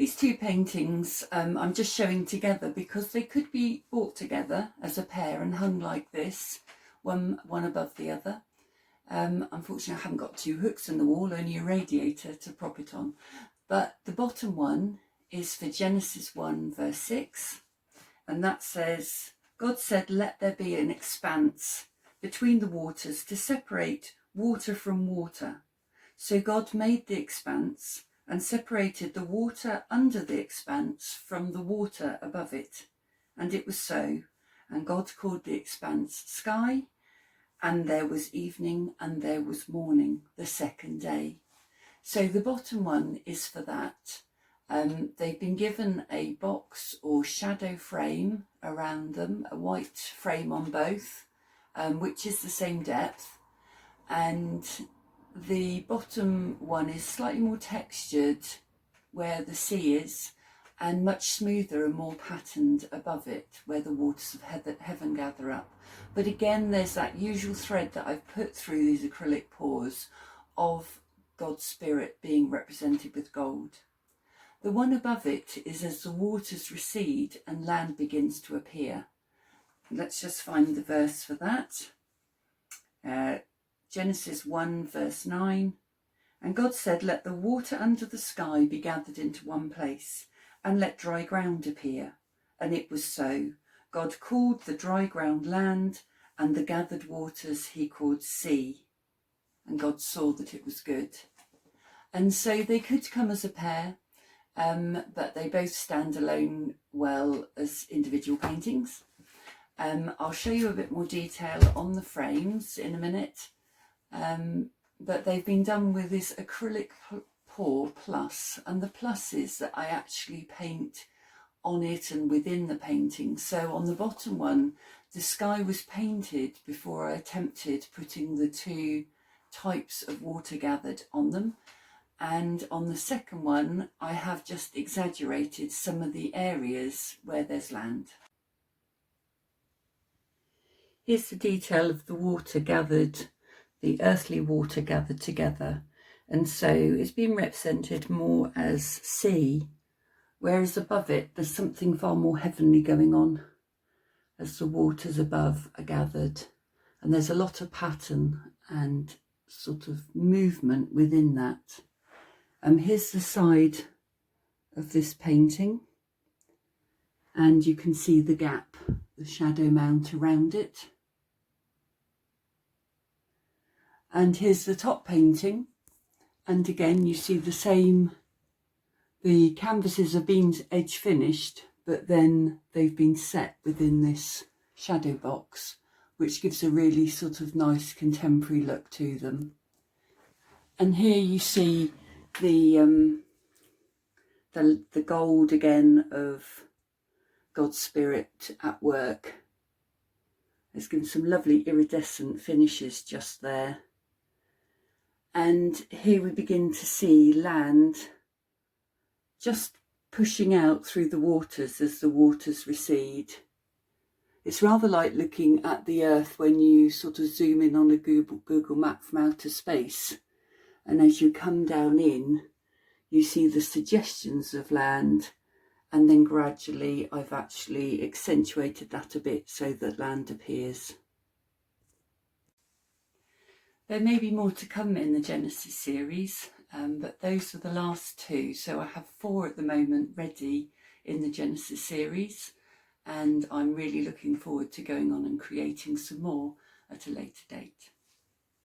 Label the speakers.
Speaker 1: These two paintings I'm just showing together because they could be bought together as a pair and hung like this, one above the other. Unfortunately, I haven't got two hooks in the wall, only a radiator to prop it on. But the bottom one is for Genesis 1 verse 6, and that says, God said, let there be an expanse between the waters to separate water from water. So God made the expanse and separated the water under the expanse from the water above it. And it was so. And God called the expanse sky, and there was evening and there was morning the second day. So the bottom one is for that. They've been given a box or shadow frame around them, a white frame on both, which is the same depth. And the bottom one is slightly more textured where the sea is, and much smoother and more patterned above it where the waters of heaven gather up. But again, there's that usual thread that I've put through these acrylic pours of God's Spirit being represented with gold. The one above it is as the waters recede and land begins to appear. Let's just find the verse for that. Genesis 1 verse 9. And God said, let the water under the sky be gathered into one place, and let dry ground appear. And it was so. God called the dry ground land, and the gathered waters he called sea. And God saw that it was good. And so they could come as a pair, but they both stand alone well as individual paintings. I'll show you a bit more detail on the frames in a minute. But they've been done with this acrylic pour plus, and the plus is that I actually paint on it and within the painting. So on the bottom one, the sky was painted before I attempted putting the two types of water gathered on them. And on the second one, I have just exaggerated some of the areas where there's land. Here's the detail of the water gathered, the earthly water gathered together. And so it's been represented more as sea, whereas above it there's something far more heavenly going on as the waters above are gathered. And there's a lot of pattern and sort of movement within that. Here's the side of this painting, and you can see the gap, the shadow mount around it. And here's the top painting, and again you see the same, the canvases have been edge finished, but then they've been set within this shadow box, which gives a really sort of nice contemporary look to them. And here you see the gold again of God's Spirit at work. It's given some lovely iridescent finishes just there. And here we begin to see land just pushing out through the waters as the waters recede. It's rather like looking at the earth when you sort of zoom in on a Google map from outer space. And as you come down in, you see the suggestions of land, and then gradually I've actually accentuated that a bit so that land appears. There may be more to come in the Genesis series, but those are the last two. So I have 4 at the moment ready in the Genesis series, and I'm really looking forward to going on and creating some more at a later date.